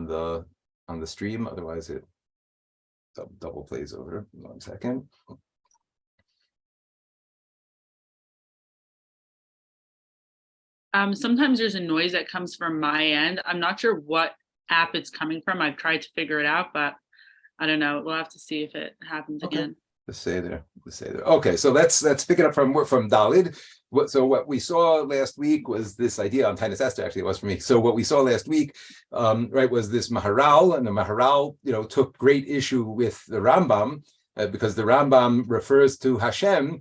the stream. Otherwise, it double plays over. 1 second. Sometimes there's a noise that comes from my end. I'm not sure what app it's coming from. I've tried to figure it out, but I don't know. We'll have to see if it happens again. The Sefer. Okay, so let's pick it up from Dalid. What we saw last week was this idea on Tainus Esther. Actually, it was for me. So what we saw last week, was this Maharal, and the Maharal, took great issue with the Rambam because the Rambam refers to Hashem.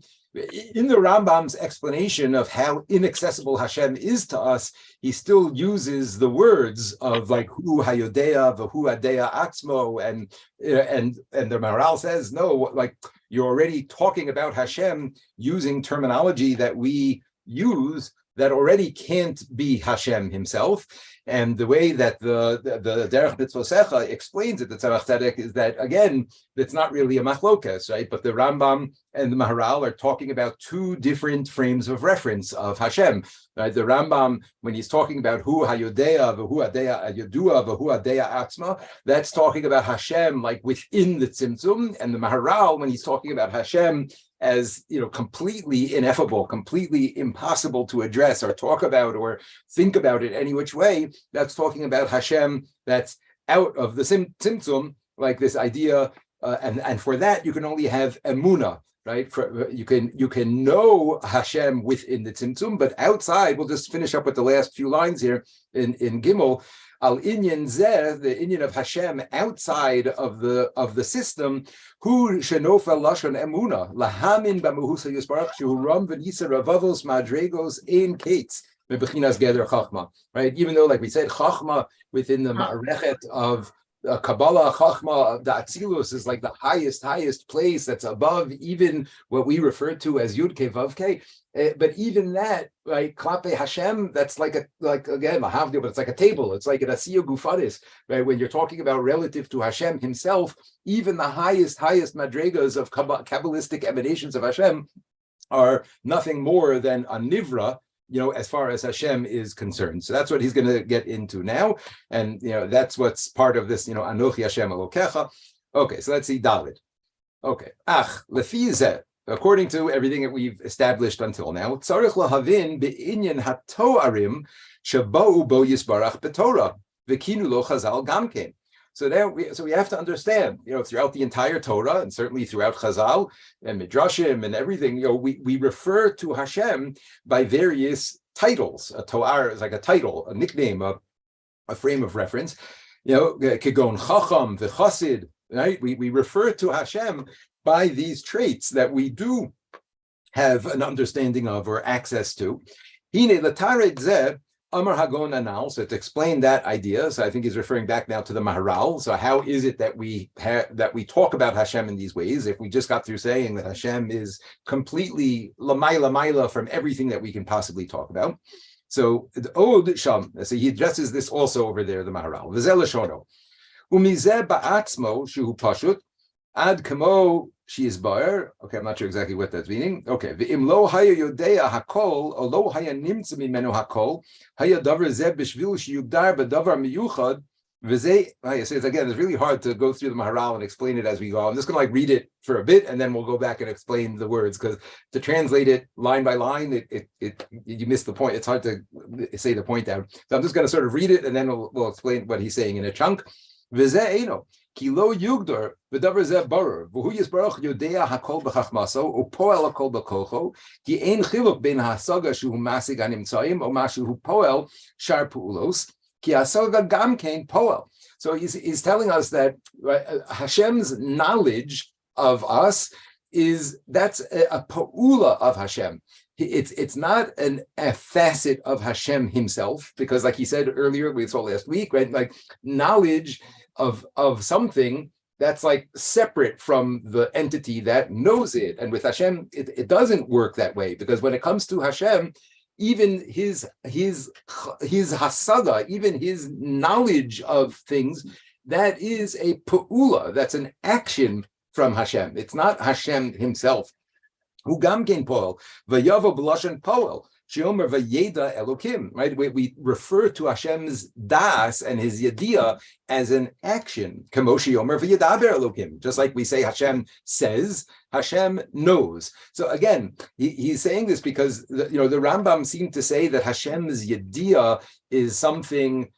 In the Rambam's explanation of how inaccessible Hashem is to us, he still uses the words of like Hu Hayodea v'Hu Adeya Atzmo, and the Maharal says no, like you're already talking about Hashem using terminology that we use that already can't be Hashem himself. And the way that the Derech Mitzvosecha explains it, the Tzemach Tzedek, is that, again, it's not really a machlokas, right? But the Rambam and the Maharal are talking about two different frames of reference of Hashem. Right? The Rambam, when he's talking about Hu Hayodea, v'Hu Adeya Yodua, v'Hu Adeya Atzma, that's talking about Hashem like within the Tzimtzum. And the Maharal, when he's talking about Hashem as completely ineffable, completely impossible to address or talk about or think about it any which way, that's talking about Hashem that's out of the Tzimtzum, like this idea, and for that you can only have emunah, right? You can know Hashem within the Tzimtzum, but outside, we'll just finish up with the last few lines here in Gimel. Al inyan zeh, the inyan of Hashem outside of the system, hu shenofa lashon emuna lahamin b'muhusa yisbarach shu ram v'nisa ravavos madregos ein kates mebechinas geder chachma. Right, even though, like we said, chachma within the ma'arechet of Kabbalah, Chachma, the Atzilus is like the highest place that's above even what we refer to as Yud Ke Vav Ke. But even that, right, Klape Hashem, that's like again Mahavdil, but it's like a table. It's like an Asiya Gufaris, right? When you're talking about relative to Hashem himself, even the highest madregas of Kabbalistic emanations of Hashem are nothing more than a nivra, as far as Hashem is concerned. So that's what he's going to get into now. And, that's what's part of this, Anochi Hashem Elokecha. Okay, so let's see Dalit. Okay. Lefi zeh, according to everything that we've established until now, tzarich lahavin be'inyan hatoarim shabau bo yisbarach b'Torah v'kinu lo chazal gamkein. So we have to understand, throughout the entire Torah and certainly throughout Chazal and Midrashim and everything, we refer to Hashem by various titles. A Toar is like a title, a nickname, a frame of reference. Kegon Chacham, v'Chasid, right? We refer to Hashem by these traits that we do have an understanding of or access to. Hine l'tared zeh Amar Hagon Anal, so to explain that idea, so I think he's referring back now to the Maharal. So how is it that we talk about Hashem in these ways? If we just got through saying that Hashem is completely lamaila from everything that we can possibly talk about. So Od Sham, so he addresses this also over there, the Maharal. V'zel Shono. Umizeh ba'atzmo shuhu pashut ad kamo she is bar. Okay, I'm not sure exactly what that's meaning. Okay, v'im lo haya yodea hakol, or lo haya nimtza mimenu hakol, haya davar zeh b'shvil sheyugdar b'davar miyuchad v'zeh. I say it again. It's really hard to go through the Maharal and explain it as we go. I'm just going to read it for a bit, and then we'll go back and explain the words, because to translate it line by line, you miss the point. It's hard to say the point out. So I'm just going to sort of read it, and then we'll explain what he's saying in a chunk. V'zeh eno. Ki lo yugdar v'davar zeh barer v'hu yisbarach yodea hakol b'chachmaso u'poel hakol b'kocho ki ein chiluk ben hasaga shuhu masig hanimtzayim o mashuhu poel shar pu'ulos ki hasaga gam kein poel. So he's telling us that Hashem's knowledge of us that's a pa'ula of Hashem. It's not a facet of Hashem himself, because like he said earlier, we saw last week, right? Like knowledge of something that's like separate from the entity that knows it. And with Hashem, it doesn't work that way, because when it comes to Hashem, even his hasaga, even his knowledge of things, that is a pa'ula, that's an action from Hashem. It's not Hashem himself. Hu gam kein poel, v'yavo b'lashon poel, sheomer vayeda Elokim, right? We refer to Hashem's das and his yediyah as an action. Kamo sheomer vayedaber Elokim, just like we say Hashem says, Hashem knows. So again, he's saying this because the Rambam seemed to say that Hashem's yediyah is something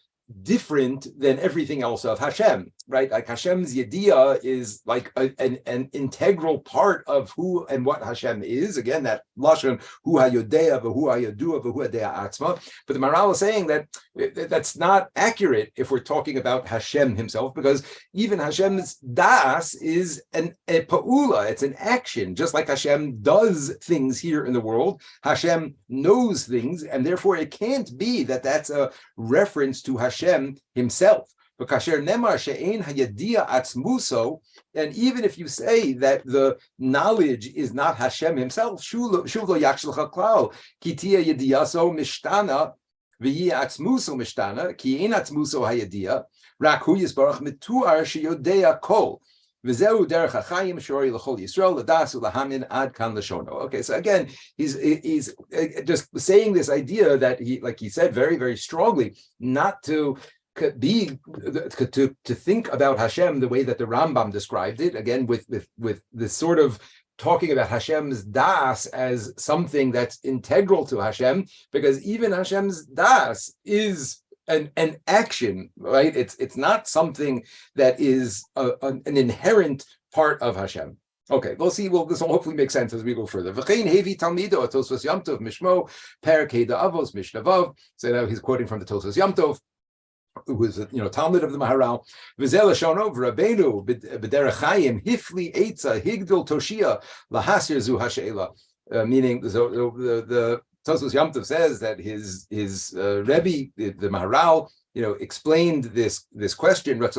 different than everything else of Hashem, right? Like Hashem's yediyah is like an integral part of who and what Hashem is. Again, that lashon hu hayodea v'hu hayodua v'hu hadea atzma. But the Maharal is saying that that's not accurate if we're talking about Hashem himself, because even Hashem's das is a pa'ula, it's an action. Just like Hashem does things here in the world, Hashem knows things, and therefore it can't be that that's a reference to Hashem himself. And even if you say that the knowledge is not Hashem himself, Okay, so again, he's just saying this idea that he said very, very strongly, not to think about Hashem the way that the Rambam described it, again with this sort of talking about Hashem's das as something that's integral to Hashem, because even Hashem's das is an action, right? It's not something that is an inherent part of Hashem. Okay, we'll see. Well, this will hopefully make sense as we go further. V'chein hevi talmido Tosfos Yom Tov mishmo perek Heda Avos mishnavav. So now he's quoting from the Tosfos Yom Tov, who was Talmud of the Maharal. V'zel Shono v'Rabbeinu b'derech Chaim hifli eitza higdol toshia lahasir zu hasheila. Meaning, the Tosfos Yom Tov says that his Rebbe, the Maharal, explained this question. There's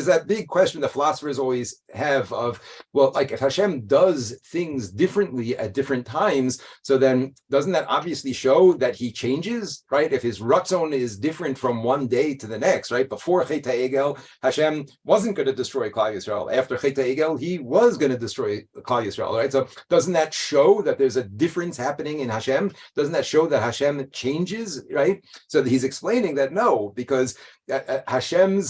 that big question the philosophers always have of, well, like if Hashem does things differently at different times, so then doesn't that obviously show that he changes, right? If his ratzon is different from one day to the next, right? Before Chet HaEgel, Hashem wasn't going to destroy Klal Yisrael. After Chet HaEgel, he was going to destroy Klal Yisrael, right? So doesn't that show that there's a difference happening in Hashem? Doesn't that show that Hashem changes, right? So he's explaining that no, because Hashem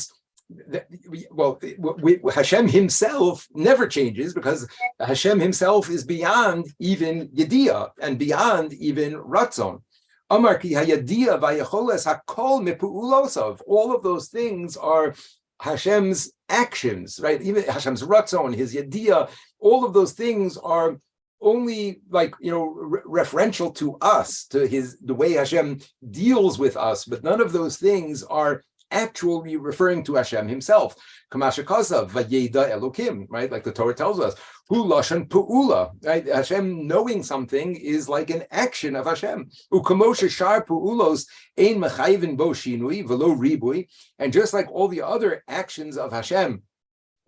himself never changes, because Hashem himself is beyond even Yediyah and beyond even Ratzon. Amar ki hayadiyah vayacholes hakol mepu'ulosav. All of those things are Hashem's actions, right? Even Hashem's Ratzon, his Yediyah, all of those things are only referential to us, to the way Hashem deals with us, but none of those things are actually referring to Hashem himself. Kamashakasav vayeda Elokim, right? Like the Torah tells us, hu lashon pu'ula, right? Hashem knowing something is like an action of Hashem. Ukamosha shar pu'ulos ein mechayvin bo shinui velo ribui, and just like all the other actions of Hashem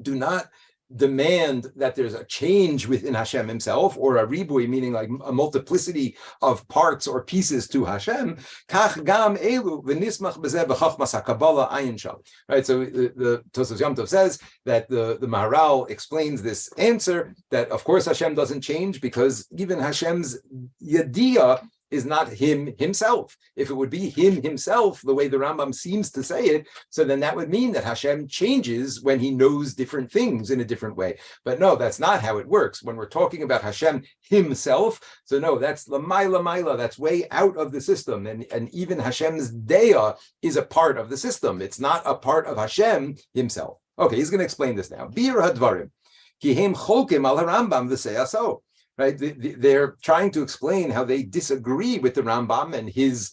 do not demand that there's a change within Hashem himself, or a ribui, meaning like a multiplicity of parts or pieces to Hashem. Kach gam elu v'nismach b'zeh b'chachmas hakabala ayin sham. Right. So the Tosfos Yom Tov says that the Maharal explains this answer that of course Hashem doesn't change, because even Hashem's yediyah is not him himself. If it would be him himself, the way the Rambam seems to say it, so then that would mean that Hashem changes when he knows different things in a different way. But no, that's not how it works. When we're talking about Hashem himself, so no, that's l'mayla, that's way out of the system. And even Hashem's deya is a part of the system. It's not a part of Hashem himself. Okay, he's going to explain this now. Bir hadvarim, ki hem cholkim al harambam v'seyaso. Right, they're trying to explain how they disagree with the Rambam and his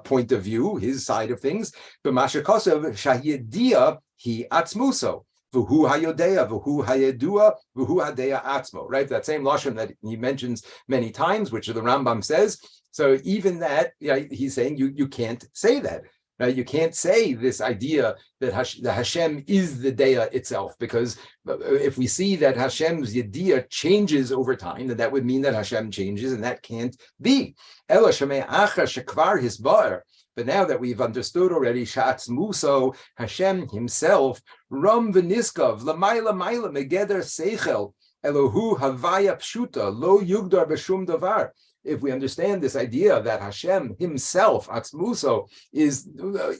point of view, his side of things. B'mashakasav shahyedia hi atzmuso v'hu hayodea v'hu hayedua v'hu hadeya atzmo. Right, that same lashon that he mentions many times, which the Rambam says. So even that, he's saying you can't say that. Now, you can't say this idea that Hashem is the Deya itself, because if we see that Hashem's Yediyah changes over time, then that would mean that Hashem changes, and that can't be. But now that we've understood already, Shatz Muso, Hashem himself, Ram v'niskav, Lamaila Maila Megeder Seichel, Elohu havaya pshuta lo yugdar b'shum davar. If we understand this idea that Hashem himself, Atzmuso, is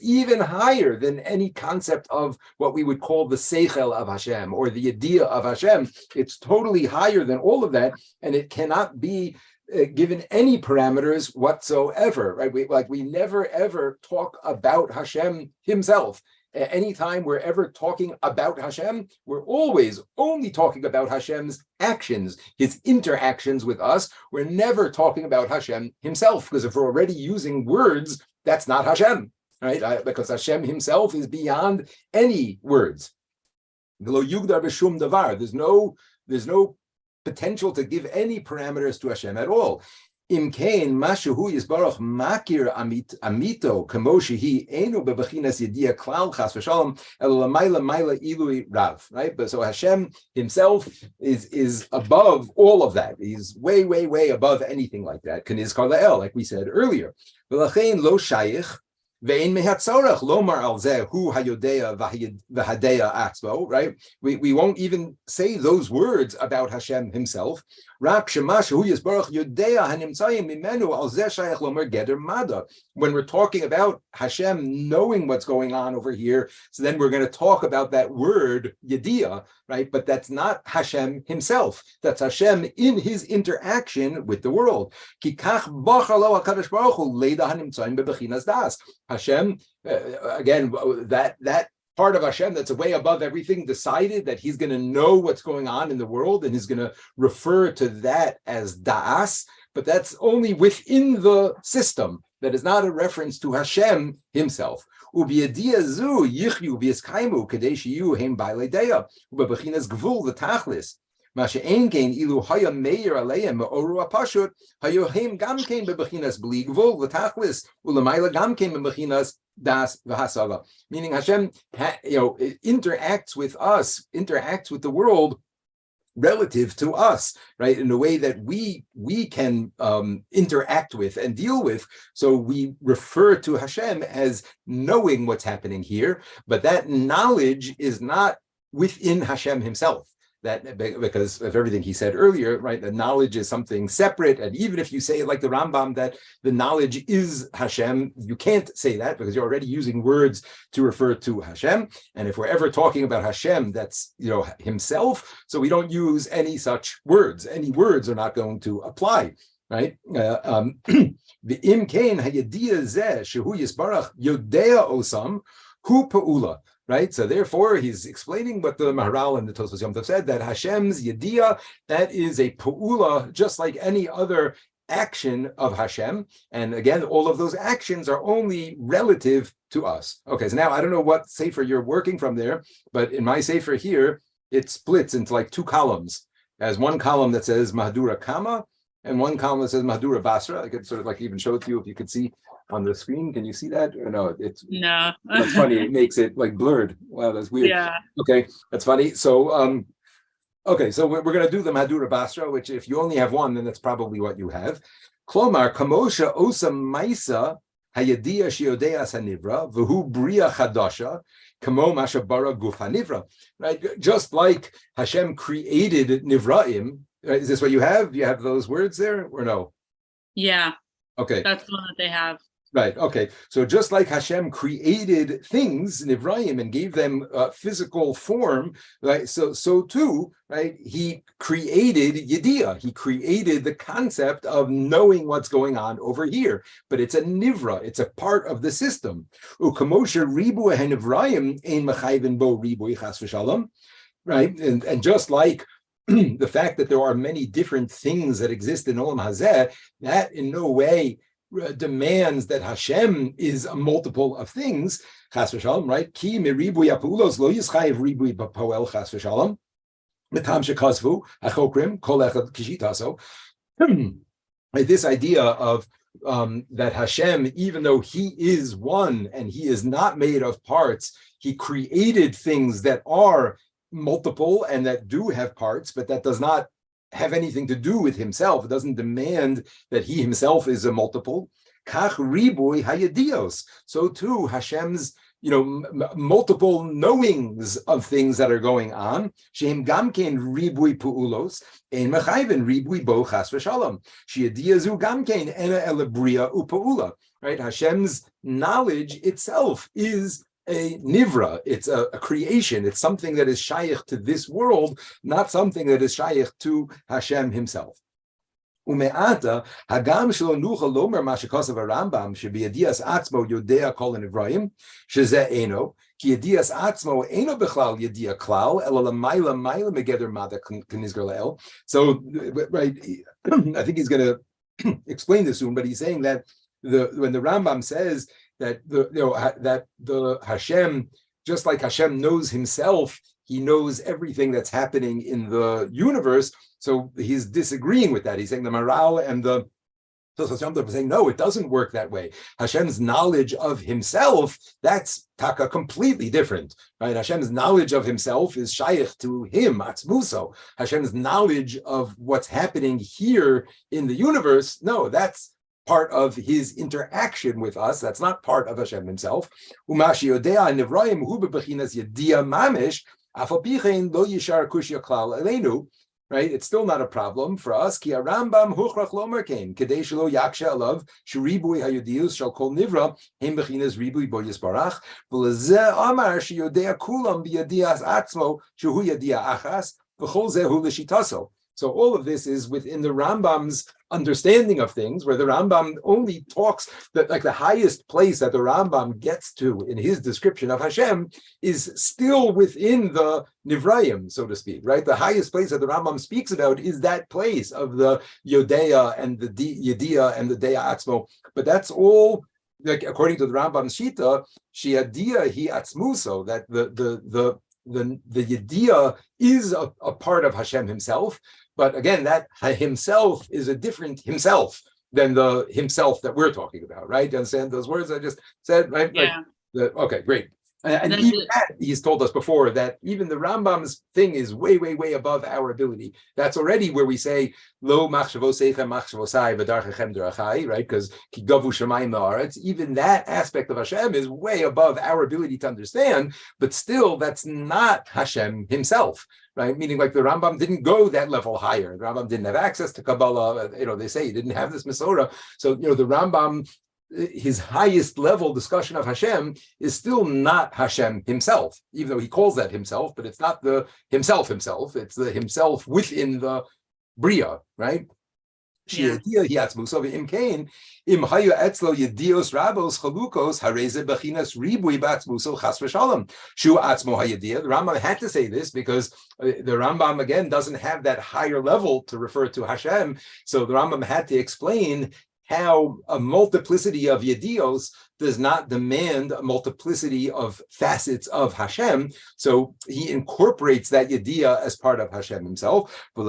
even higher than any concept of what we would call the Seichel of Hashem or the idea of Hashem, it's totally higher than all of that, and it cannot be given any parameters whatsoever, right? We never ever talk about Hashem himself. Anytime we're ever talking about Hashem, we're always only talking about Hashem's actions, his interactions with us. We're never talking about Hashem himself, because if we're already using words, that's not Hashem, right? Because Hashem himself is beyond any words. There's no potential to give any parameters to Hashem at all. Imkain mashuhu yisbarach makir amito kamoshi enu bebechinas yedia klal chas v'shalom elamayla mayla ilui rav. Right, but so Hashem himself is above all of that. He's way, way, way above anything like that. Kaniz karlael, like we said earlier. V'lachein lo shayich. Ve'in mehatzorach lomar al zeh hu hayodea v'hadeya atzbo. Right, we won't even say those words about Hashem himself. Rak shemash hu yisbarach yodea hanimtzayim mimenu al zeh shayach lomar geder mada. When we're talking about Hashem knowing what's going on over here, so then we're going to talk about that word yediyah, right? But that's not Hashem himself. That's Hashem in his interaction with the world. Ki kach bachar lo hakadosh baruch hu leida hanimtzayim bebechinas das. Hashem, again, that part of Hashem that's way above everything decided that he's going to know what's going on in the world, and he's going to refer to that as da'as, but that's only within the system. That is not a reference to Hashem himself. Ubiyadiyah zu yichyu v'yiskaimu kadei shiyu heim ba'alei deya ubebechinas gvul v'tachlis. Mashe'en kein ilu haya meir aleim me'oru apashut hayo heim gam kein bebechinas bli gvul v'tachlis ulemayla gam kein bebechinas das v'hasaga. Meaning Hashem, interacts with us, interacts with the world relative to us, right, in a way that we can interact with and deal with. So we refer to Hashem as knowing what's happening here, but that knowledge is not within Hashem himself. That because of everything he said earlier, right? The knowledge is something separate, and even if you say like the Rambam that the knowledge is Hashem, you can't say that because you're already using words to refer to Hashem. And if we're ever talking about Hashem, that's himself. So we don't use any such words. Any words are not going to apply, right? The imkain hayediyah zeh shehu yisbarach yodea osam hu pa'ula. Right, so therefore he's explaining what the Maharal and the Tosfos Yom Tov said, that Hashem's Yediyah, that is a Pa'ula, just like any other action of Hashem. And again, all of those actions are only relative to us. Okay, so now I don't know what Sefer you're working from there, but in my Sefer here, it splits into like two columns. There's one column that says Mahdura Kama, and one column that says Mahdura Basra. I could sort of like even show it to you if you could see on the screen. Can you see that? Or no, no. That's funny. It makes it like blurred. Wow, that's weird. Yeah. Okay, that's funny. So, okay, so we're going to do the Madura Basra, which if you only have one, then that's probably what you have. Klomar kamosha osa maisa hayadiya shiodea sanivra v'hu bria chadasha kamo masha bara guf hanivra. Right, just like Hashem created nivraim. Right? Is this what you have? Do you have those words there or no? Yeah. Okay. That's the one that they have. Right. Okay. So just like Hashem created things, Nivraim, and gave them physical form, right? So too, right? He created Yediyah. He created the concept of knowing what's going on over here. But it's a Nivra. It's a part of the system. Ukamosha ribu Nivraim ein machayvin bo ribu chas v'shalom. Right. And just like the fact that there are many different things that exist in Olam Hazeh, that in no way demands that Hashem is a multiple of things, chas v'shalom, right? Ki miribui apulos lo yischayev ribui b'poel chas v'shalom, mitam shekazvu achokrim kol echad kishitaso. This idea of that Hashem, even though he is one and he is not made of parts, he created things that are multiple and that do have parts, but that does not have anything to do with himself. It doesn't demand that he himself is a multiple. Kach ribui hayedios. So too, Hashem's multiple knowings of things that are going on. Shehem gamkein ribui puulos ein mechayven ribui bo chas v'shalom. She'ediazu gamkein ena elabria upaula. Right? Hashem's knowledge itself is a nivra. It's a creation. It's something that is shaykh to this world, not something that is shaykh to Hashem himself. Ume'ata hagam shelo nucha lomer ma shekosav Rambam shebiyadias atzmo yodea kol hanivrayim shezeh eno ki yadias atzmo eno bechlal yadia klal elo lamayla mayla megeder mada knizger le'el. So, right, I think he's going to explain this soon, but he's saying that when the Rambam says that the Hashem, just like Hashem knows himself, he knows everything that's happening in the universe. So he's disagreeing with that. He's saying the Maral and the Tosfos are saying, no, it doesn't work that way. Hashem's knowledge of himself, that's taka completely different, right? Hashem's knowledge of himself is shaykh to him, atzmuso. Hashem's knowledge of what's happening here in the universe, no, that's part of his interaction with us. That's not part of Hashem himself. Umashi yodea nivraim hu bebechinas yadia mamish. Right, it's still not a problem for us. Ki Rambam huchrach lomer kain kedei shelo yaksha alav shribui hayudius shall kol nivra hem bechinas ribui bo yisbarach v'lezeh amar sheyodea kulam biyadias atzmo shehu yadia achas v'chol zehu l'shitaso. So all of this is within the Rambam's understanding of things, where the Rambam only talks that, like, the highest place that the Rambam gets to in his description of Hashem is still within the Nivrayim, so to speak, right? The highest place that the Rambam speaks about is that place of the Yodea and the Yediyah and the Deya Atzmo. But that's all, like, according to the Rambam's Shita, Shiadiyah hi Atzmuso, that the Yediyah is a part of Hashem himself. But again, that himself is a different himself than the himself that we're talking about, right? You understand those words I just said, right? Yeah. Okay, great. And even that, he's told us before that even the Rambam's thing is way, way, way above our ability. That's already where we say, Lo Mitzvosecha machshavosai v'darchechem derachai, right? Because ki gavu shamayim haaretz. Even that aspect of Hashem is way above our ability to understand, but still, that's not Hashem himself, right? Meaning, like, the Rambam didn't go that level higher. The Rambam didn't have access to Kabbalah. They say he didn't have this Masorah. So, the Rambam, his highest level discussion of Hashem is still not Hashem himself, even though he calls that himself, but it's not the himself, it's the himself within the Bria, right? Yeah. The Rambam had to say this because the Rambam, again, doesn't have that higher level to refer to Hashem. So the Rambam had to explain how a multiplicity of Yedios does not demand a multiplicity of facets of Hashem. So he incorporates that Yediyah as part of Hashem himself. And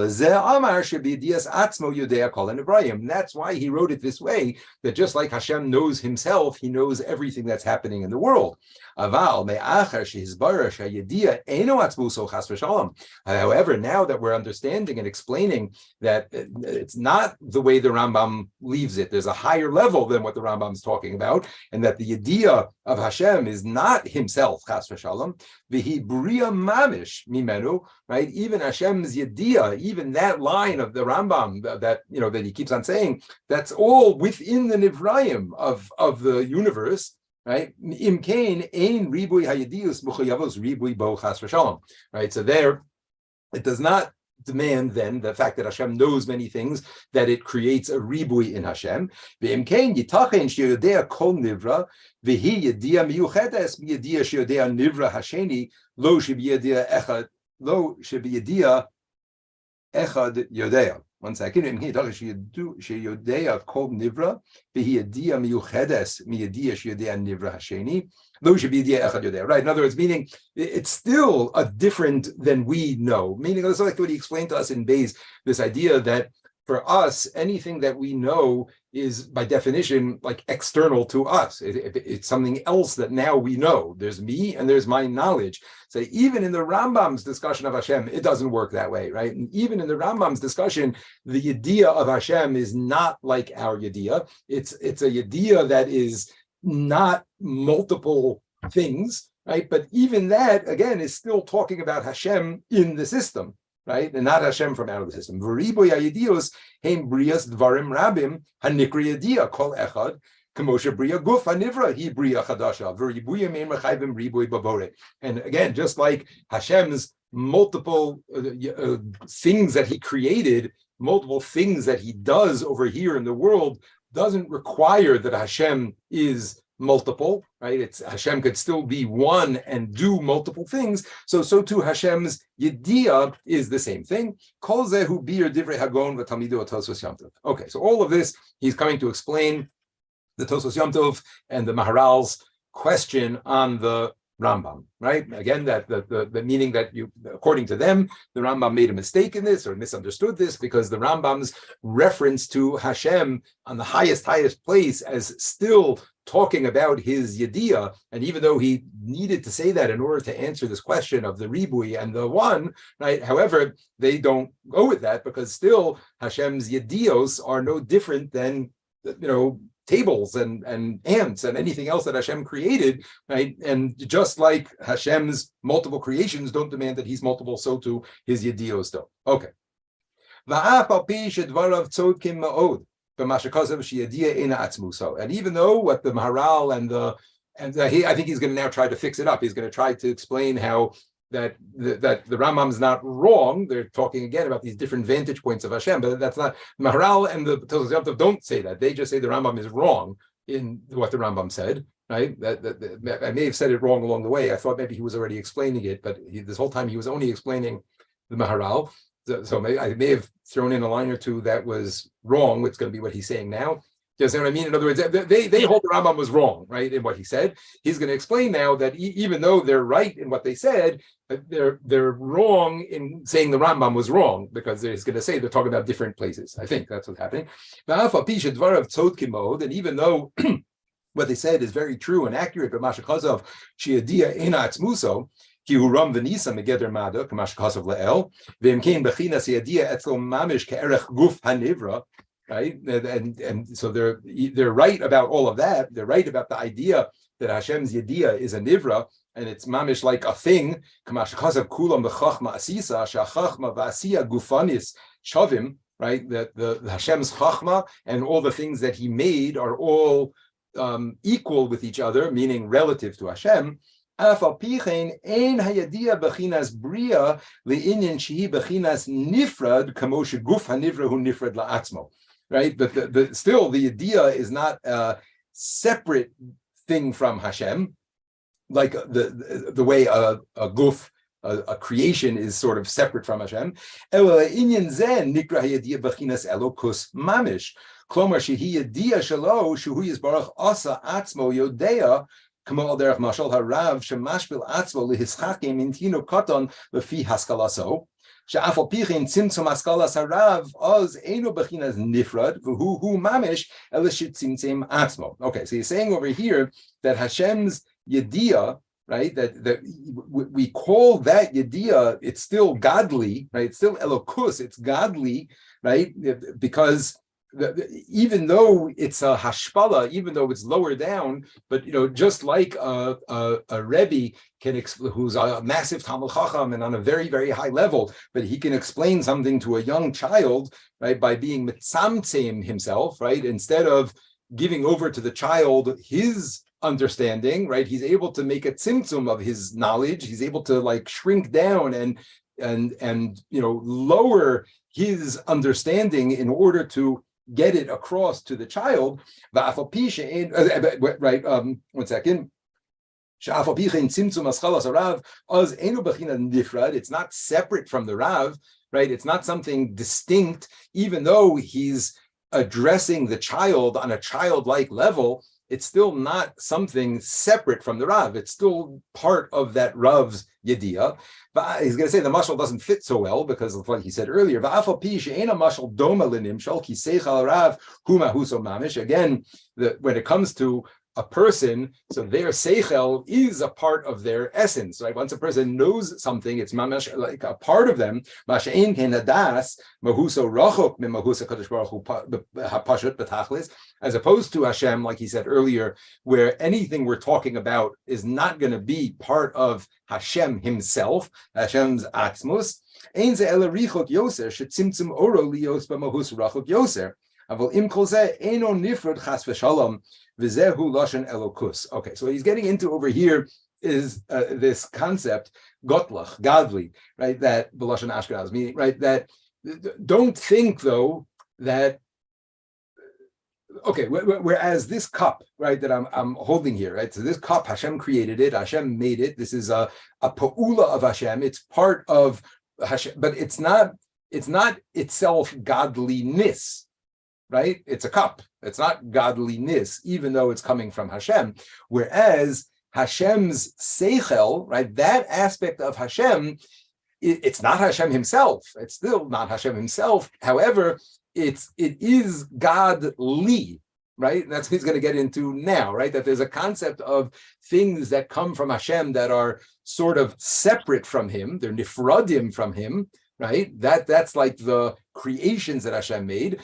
that's why he wrote it this way, that just like Hashem knows himself, he knows everything that's happening in the world. However, now that we're understanding and explaining that it's not the way the Rambam leaves it, there's a higher level than what the Rambam's talking about, and that the Yediyah of Hashem is not himself, chas v'shalom, v'hi bria mamish mimenu, right? Even Hashem's Yediyah, even that line of the Rambam that he keeps on saying, that's all within the Nivrayim of the universe, right? Imkain ein ribui hayediyus muchayavos ribui bo chas v'shalom, right? So there, it does not demand then the fact that Hashem knows many things, that it creates a ribui in Hashem. V'imkein yitachen sheyodea kol nivra v'hi yediyah miyuchedes miyediyah sheyodea nivra hasheni lo shebiyediyah echad yodea. 1 second. Sheyodea kol nivra v'hi yediyah miyuchedes miyediyah sheyodea nivra hasheni. Right. In other words, meaning it's still a different than we know. Meaning, that's like what he explained to us in Beis, this idea that for us, anything that we know is by definition like external to us. It's something else that now we know. There's me and there's my knowledge. So even in the Rambam's discussion of Hashem, it doesn't work that way, right? And even in the Rambam's discussion, the Yediyah of Hashem is not like our Yediyah. It's a Yediyah that is not multiple things, right? But even that, again, is still talking about Hashem in the system, right? And not Hashem from out of the system. V'riboy hayedios heim brias dvarim rabim hanikri yediyah kol echad k'moshe bria guf hanivra hi bria chadasha v'ribuy mein mechayvim riboy babore. And again, just like Hashem's multiple things that he created, multiple things that he does over here in the world, doesn't require that Hashem is multiple, right? It's Hashem could still be one and do multiple things. So too Hashem's yediyah is the same thing. Kol zehu bir divrei hagon v'talmido Tosos Yom Tov. Okay, so all of this he's coming to explain the Tosos Yom Tov and the Maharal's question on the Rambam, right? Again, that the meaning that according to them, the Rambam made a mistake in this or misunderstood this because the Rambam's reference to Hashem on the highest place as still talking about his yediyah, and even though he needed to say that in order to answer this question of the ribui and the one, right? However, they don't go with that because still Hashem's yediyos are no different than, tables and ants and anything else that Hashem created, right? And just like Hashem's multiple creations don't demand that he's multiple, so too his yediyos don't. Okay. And even though what the Maharal I think he's going to now try to fix it up. He's going to try to explain how that the Rambam's not wrong. They're talking again about these different vantage points of Hashem, but that's not Maharal and the Tosos Yom Tov don't say that. They just say the Rambam is wrong in what the Rambam said. Right? That I may have said it wrong along the way. I thought maybe he was already explaining it, but this whole time he was only explaining the Maharal. So I may have thrown in a line or two that was wrong, which is going to be what he's saying now. You know what I mean? In other words, they hold the Rambam was wrong, right, in what he said. He's going to explain now that even though they're right in what they said, they're wrong in saying the Rambam was wrong, because he's going to say they're talking about different places. I think that's what's happening. And even though what they said is very true and accurate, but Mashachazov Shiadia Ena Atzmuso, Ki Huram Venisa Megeder Mada, Kamashachazov Leel, Vimkain Bechinas Yadia Etzel Mamish Ke'erech Guf Hanivra. Right, and so they're right about all of that. They're right about the idea that Hashem's yediyah is a nivra, and it's mamish like a thing. Right, that the Hashem's chachma and all the things that He made are all equal with each other, meaning relative to Hashem. Right, but still the idea is not a separate thing from Hashem, like the way a guf, a creation is sort of separate from Hashem. Okay, so he's saying over here that Hashem's yediyah, right, that we call that yediyah, it's still godly, right? It's still elokus, it's godly, right? Because even though it's a hashpala, even though it's lower down, but just like a Rebbe who's a massive Talmud Chacham and on a very, very high level, but he can explain something to a young child, right, by being mitzamtzim himself, right, instead of giving over to the child his understanding, right, he's able to make a tzimtzum of his knowledge. He's able to like shrink down and lower his understanding in order to get it across to the child. Right, 1 second. It's not separate from the Rav, right? It's not something distinct, even though he's addressing the child on a childlike level. It's still not something separate from the Rav. It's still part of that Rav's yediyah. But he's going to say the mashal doesn't fit so well because of what he said earlier. Again, when it comes to a person, so their seichel is a part of their essence, right? Once a person knows something, it's mamash like a part of them. Masha'in ken hadas mahuso rachok mimahusa kadosh baruch hu hapashut betachlis, as opposed to Hashem, like he said earlier, where anything we're talking about is not going to be part of Hashem himself, Hashem's atzmus. Ein ze ela richok yoser shetzimtzum oro lios b'mahus rachok yoser. Aval im kol zeh eno nifrod chas v'shalom. Okay, so what he's getting into over here is this concept, gotlach, godly, right? That b'lashon Ashkenaz, meaning, right? That don't think though that, okay, whereas this cup, right, that I'm holding here, right? So this cup, Hashem created it, Hashem made it. This is a pa'ula of Hashem. It's part of Hashem, but it's not itself godliness. Right? It's a cup. It's not godliness, even though it's coming from Hashem. Whereas Hashem's seichel, right, that aspect of Hashem, it's not Hashem himself. It's still not Hashem himself. However, it is godly, right? And that's what he's going to get into now, right? That there's a concept of things that come from Hashem that are sort of separate from him. They're nifradim from him, right? That's like the creations that Hashem made.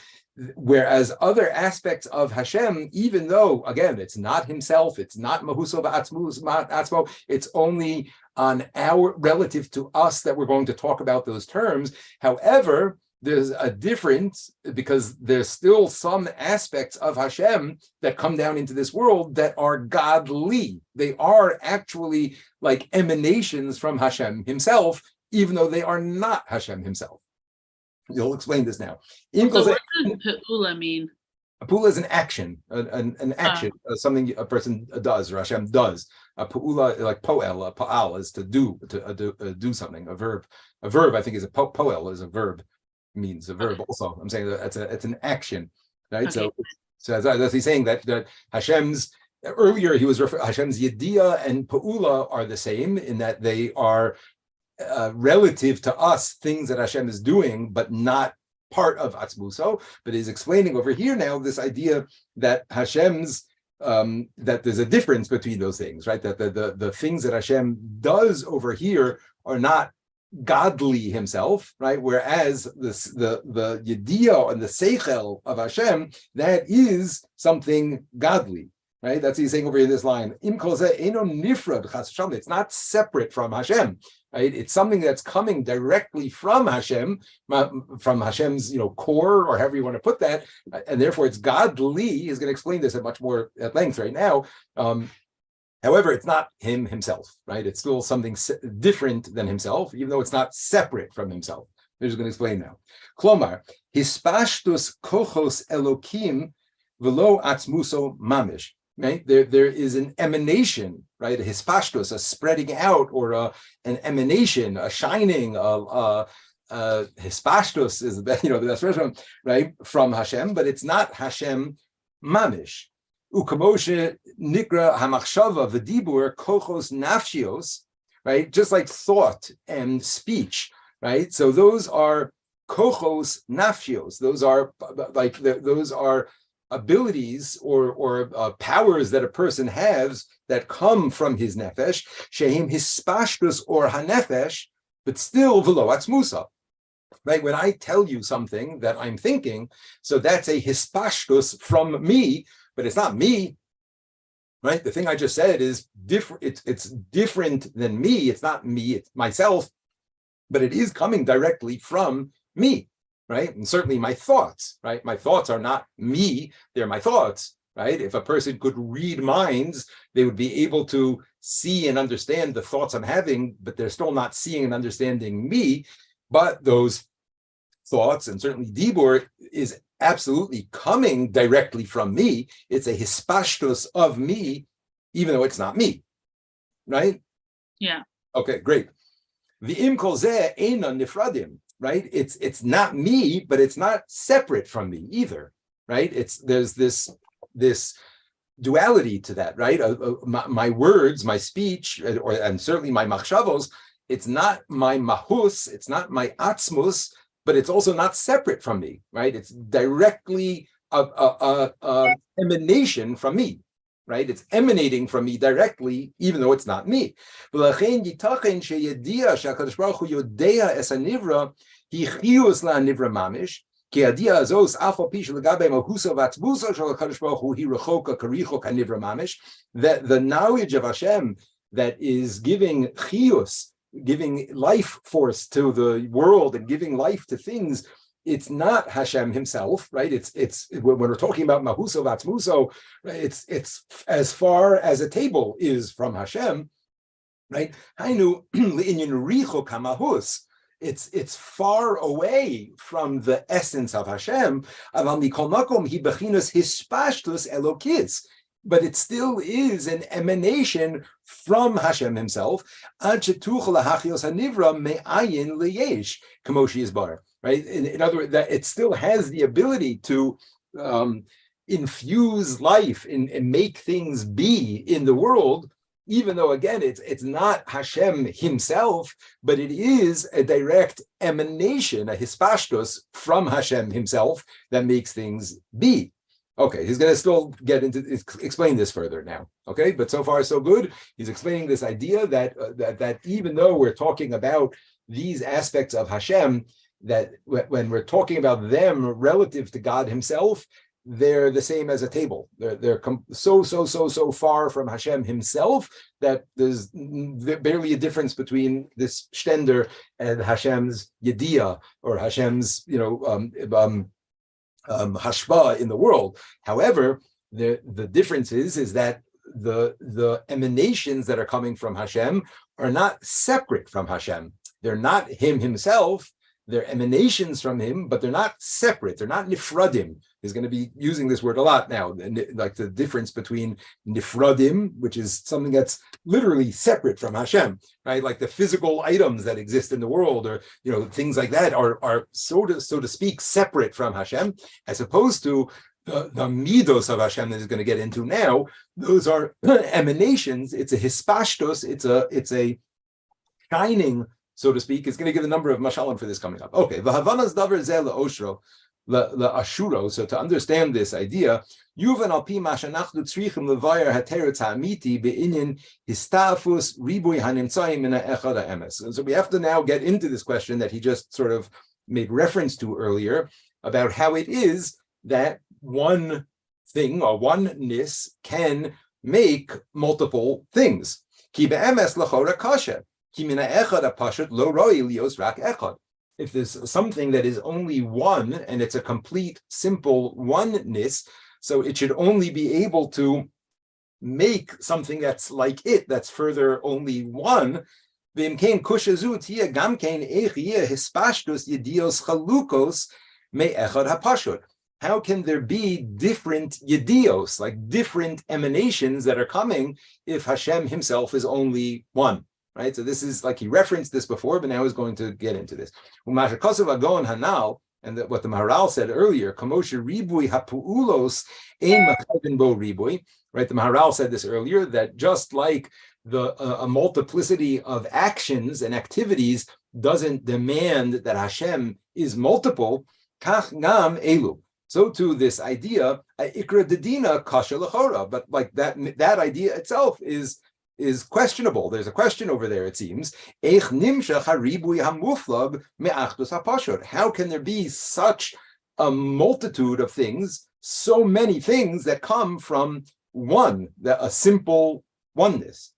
Whereas other aspects of Hashem, even though, again, it's not himself, it's not mahuso v'atzmo, it's only on our, relative to us, that we're going to talk about those terms. However, there's a difference because there's still some aspects of Hashem that come down into this world that are godly. They are actually like emanations from Hashem himself, even though they are not Hashem himself. You'll explain this now. So what does pe'ula mean? A pe'ula is an action, an action, something a person does, or Hashem does. A pe'ula, like po'el, a pa'al is to do something. A verb, I think, is a po'el is a verb, means a verb. Also, I'm saying that it's an action, right? Okay. So that's he's saying that Hashem's, earlier he was Hashem's yediyah and pe'ula are the same in that they are relative to us, things that Hashem is doing, but not part of Atzmuso. But he's explaining over here now this idea that Hashem's, that there's a difference between those things, right? That the things that Hashem does over here are not godly himself, right? Whereas the yediyah and the seichel of Hashem, that is something godly. Right, that's what he's saying over here in this line. It's not separate from Hashem. Right, it's something that's coming directly from Hashem, from Hashem's core, or however you want to put that, and therefore it's godly. He's going to explain this at at length right now. However, it's not him himself. Right, it's still something different than himself, even though it's not separate from himself. He's going to explain now. Klomar hispashtus kochos elokim velo atzmuso mamish. Right, there is an emanation, right? A hispashtos, a spreading out, or an emanation, a shining. Hispashtos is the best expression, right, from Hashem, but it's not Hashem mamish. Ukamoshe nikra hamachshava v'dibur kochos nafshios, right? Just like thought and speech, right? So those are kochos nafshios. Those are abilities or powers that a person has that come from his nefesh, sheim hispashtus or hanefesh, but still v'lo atzmusa. Right? When I tell you something that I'm thinking, so that's a hispashtus from me, but it's not me. Right? The thing I just said is different. It's different than me. It's not me. It's myself, but it is coming directly from me. Right? And certainly my thoughts, right? My thoughts are not me, they're my thoughts, right? If a person could read minds, they would be able to see and understand the thoughts I'm having, but they're still not seeing and understanding me. But those thoughts, and certainly Dibur, is absolutely coming directly from me. It's a hispashtus of me, even though it's not me, right? Yeah. Okay, great. V'im kol zeh eina nifradim. Right? It's not me, but it's not separate from me either. Right? There's this duality to that, right? My words, my speech, and certainly my machshavos, it's not my mahus, it's not my atzmus, but it's also not separate from me, right? It's directly a emanation from me. right? It's emanating from me directly, even though it's not me. That the knowledge of Hashem that is giving chiyus, giving life force to the world and giving life to things, it's not Hashem himself, right? It's when we're talking about mahuso vatzmuso, right? It's as far as a table is from Hashem, right? Hainu li'inyan richo kamahus. It's far away from the essence of Hashem. Aval mikol makom hi bechinas hispashtus elokis. But it still is an emanation from Hashem himself. Right? In other words, that it still has the ability to infuse life and make things be in the world, even though, again, it's not Hashem himself, but it is a direct emanation, a hispashtos from Hashem himself that makes things be. Okay, he's going to still explain this further now. Okay, but so far so good. He's explaining this idea that even though we're talking about these aspects of Hashem, that when we're talking about them relative to God Himself, they're the same as a table. They're so far from Hashem Himself that there's barely a difference between this Stender and Hashem's Yediyah or Hashem's hashpa in the world. However, the difference is that the emanations that are coming from Hashem are not separate from Hashem. They're not Him Himself. They're emanations from Him, but they're not separate. They're not nifradim. He's going to be using this word a lot now, like the difference between nifradim, which is something that's literally separate from Hashem, right? Like the physical items that exist in the world, or things like that, are so to speak separate from Hashem, as opposed to the midos of Hashem that he's going to get into now. Those are emanations. It's a hispashtos. It's a shining, so to speak. It's going to give a number of mashalim for this coming up. Okay, v'havanas davar zeh le'oshro le'ashuro. So to understand this idea, yuvan al pi ma shenachnu tzrichim levayer hateretz ha'amiti be'inyan histafus ribui hanimtzayim min ha'echad ha'emes. So we have to now get into this question that he just sort of made reference to earlier about how it is that one thing or oneness can make multiple things. Ki be'emes l'chora kasha. If there's something that is only one and it's a complete, simple oneness, so it should only be able to make something that's like it, that's further only one. How can there be different yedios, like different emanations that are coming if Hashem himself is only one? Right, so this is like he referenced this before, but now he's going to get into this. And what the Maharal said earlier, right? The Maharal said this earlier, that just like a multiplicity of actions and activities doesn't demand that Hashem is multiple, so too this idea, ikra dedina kasha l'chora, but like that idea itself is questionable. There's a question over there, it seems. How can there be such a multitude of things, so many things that come from one, a simple oneness?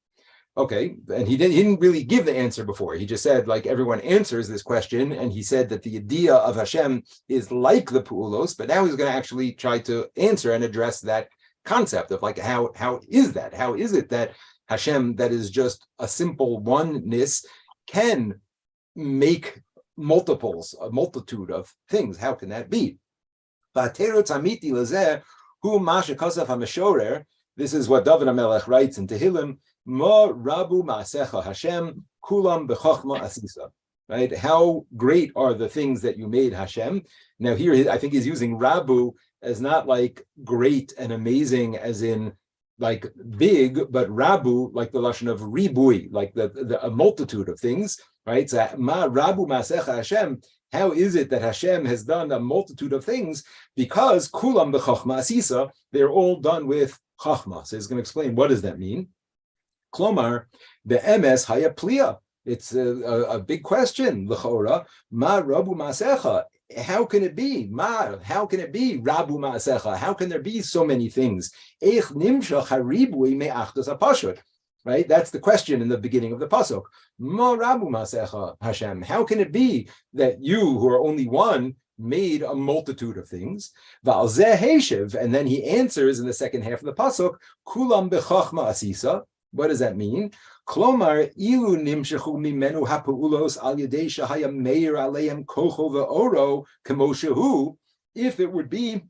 Okay, and he didn't really give the answer before. He just said, like, everyone answers this question, and he said that the idea of Hashem is like the Pu'ulos, but now he's going to actually try to answer and address that concept of, like, how is that? How is it that Hashem, that is just a simple oneness, can make multiples, a multitude of things? How can that be? This is what David HaMelech writes in Tehillim, Ma rabu ma'asecha Hashem, kulam b'chochma asisa. Right? How great are the things that you made, Hashem? Now here, I think he's using rabu as not like great and amazing as in like big, but rabu, like the lashon of ribui, like a multitude of things, right? So ma rabu ma'asecha Hashem. How is it that Hashem has done a multitude of things? Because kulam b'chochma asisa, they're all done with chachma. So he's going to explain what does that mean. Klomar, the emes haya plia. It's a big question. L'chora, ma rabu masecha. How can it be? How can it be? Rabu ma'asecha. How can there be so many things? Eich nimshach haribui me'achdos hapashut. Right? That's the question in the beginning of the pasuk. Ma rabu ma'asecha, Hashem. How can it be that you, who are only one, made a multitude of things? Va'al zeh heshiv, and then he answers in the second half of the pasuk, kulam bechachma asisa. What does that mean? Klomar ilu nimshechu mimenu hapaulos al yedei shahaya meir aleim kocho ve'oro kemoshehu. If it would be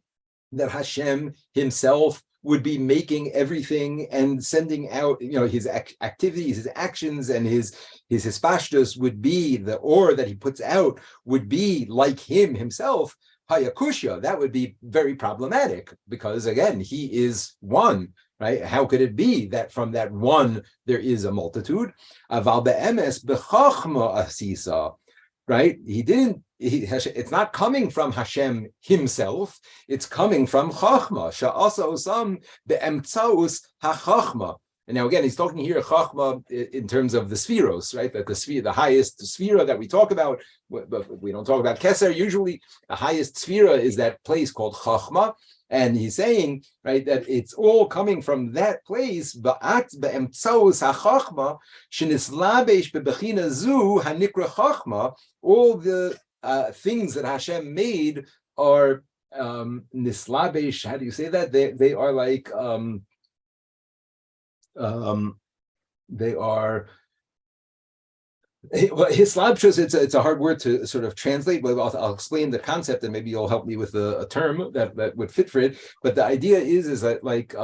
that Hashem himself would be making everything and sending out, his activities, his actions, and his hispashtus would be the or that he puts out would be like him himself. Hayakusha, that would be very problematic because again, he is one. Right? How could it be that from that one there is a multitude? Aval be'emes bechachma asisa. Right? It's not coming from Hashem himself. It's coming from chachma. Sha'asa osam be'emtzaus hachachma. And now again, he's talking here chachma in terms of the spheros, right? That the highest sphera that we talk about, but we don't talk about keser. Usually, the highest sphera is that place called chachma. And he's saying, right, that it's all coming from that place. All the things that Hashem made are nislabesh. How do you say that? They are like they are. Well, hislabshus, it's a hard word to sort of translate, but I'll explain the concept and maybe you'll help me with a term that would fit for it. But the idea is that like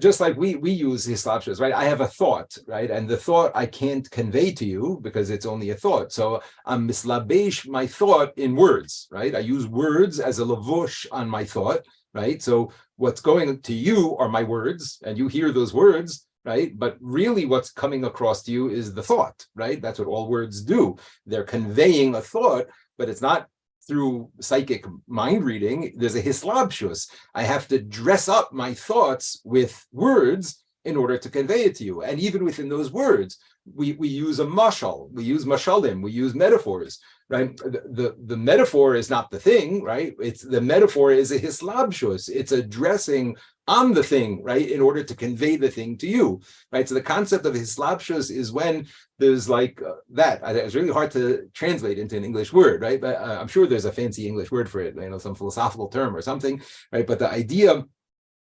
just like we use hislabshus, right? I have a thought, right? And the thought I can't convey to you because it's only a thought. So I'm mislabesh my thought in words, right? I use words as a lavush on my thought, right? So what's going to you are my words, and you hear those words. Right, but really, what's coming across to you is the thought. Right, that's what all words do. They're conveying a thought, but it's not through psychic mind reading. There's a hislabshus. I have to dress up my thoughts with words in order to convey it to you. And even within those words, we use a mashal, we use mashalim, we use metaphors. Right, the metaphor is not the thing. Right, the metaphor is a hislabshus. It's a dressing on the thing, right, in order to convey the thing to you, right? So the concept of hislabshus is when there's like that. It's really hard to translate into an English word, right? But I'm sure there's a fancy English word for it, some philosophical term or something, right? But the idea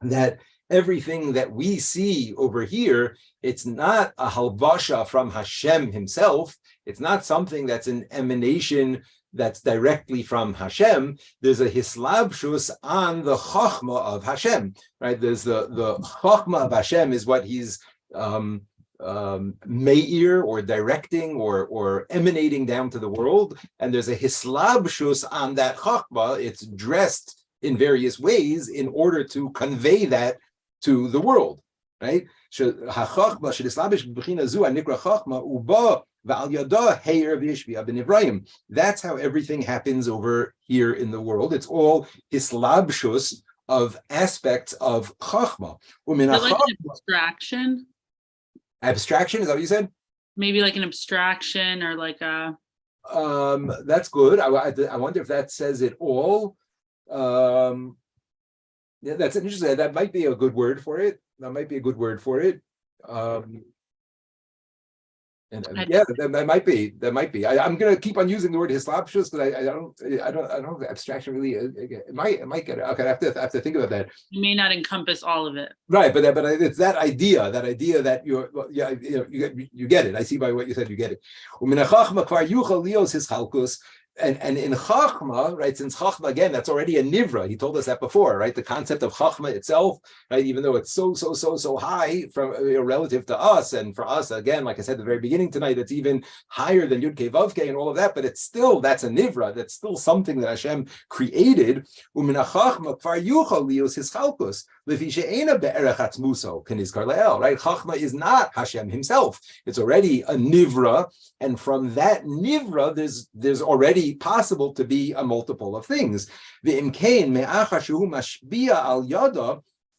that everything that we see over here, it's not a halvasha from Hashem himself. It's not something that's an emanation that's directly from Hashem. There's a hislabshus on the chachma of Hashem, right? There's the chachma of Hashem is what he's meir or directing or emanating down to the world, and there's a hislabshus on that chachma. It's dressed in various ways in order to convey that to the world, right? That's how everything happens over here in the world. It's all hislabshus of aspects of chachma. Like an abstraction? Abstraction, is that what you said? Maybe like an abstraction or like a... That's good. I wonder if that says it all. Yeah, that's interesting. That might be a good word for it. And that might be. I'm going to keep on using the word hislabshus because I don't abstraction really. It might get it. Okay, I have to think about that. It may not encompass all of it. Right, but it's that idea that you get it. I see by what you said, you get it. And in Chachma, right, since Chachma, again, that's already a Nivra. He told us that before, right? The concept of Chachma itself, right, even though it's so high from relative to us, and for us, again, like I said at the very beginning tonight, it's even higher than Yud Kei Vav Kei and all of that, but it's still, that's a Nivra. That's still something that Hashem created. Right? Chachma is not Hashem himself. It's already a Nivra, and from that Nivra, there's already possible to be a multiple of things.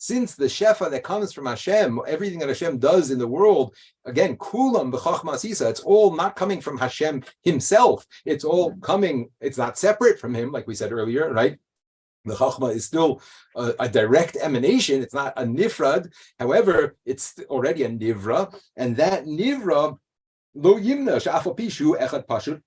since the shefa that comes from Hashem, everything that Hashem does in the world, again, kulam b'chachma asisa, it's all not coming from Hashem himself. It's all coming, it's not separate from him, like we said earlier, right? The chachma is still a direct emanation. It's not a nifrad. However, it's already a nivra, and that nivra lo yimna she'afal pishu echad pashut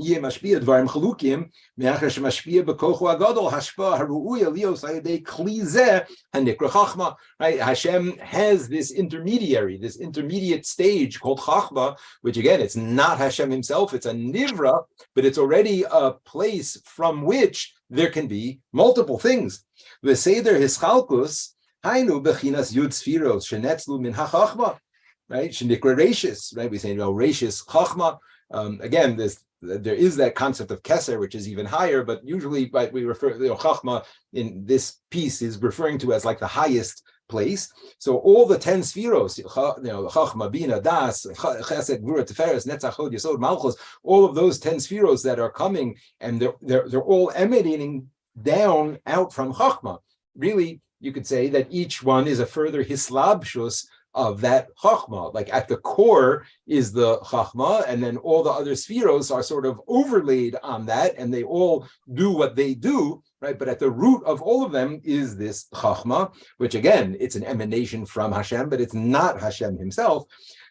yeh mashpia dvarim chalukim me'achar shemashpia b'kochu agadol hashpa haruuya lios ayidei kli zeh hanikra chachma. Right? Hashem has this intermediate stage called chachma, which again, it's not Hashem himself. It's a nivra, but it's already a place from which there can be multiple things. V'seder hischalkus hainu bechinas yud sfiros shenetzlu min hachachma. Right? Shenikra reishis. Right? We say reishis chachma. Again, there is that concept of keser, which is even higher, but usually we refer, chachma in this piece is referring to as like the highest place. So all the 10 spheros, chachma, bina, das, chesed, gvura, tiferes, netzach, hod, yesod, malchus, all of those 10 spheros that are coming, and they're all emanating down out from chachma. Really, you could say that each one is a further hislabshus of that chachma. Like at the core is the chachma, and then all the other spheros are sort of overlaid on that, and they all do what they do, right? But at the root of all of them is this chachma, which again, it's an emanation from Hashem, but it's not Hashem himself.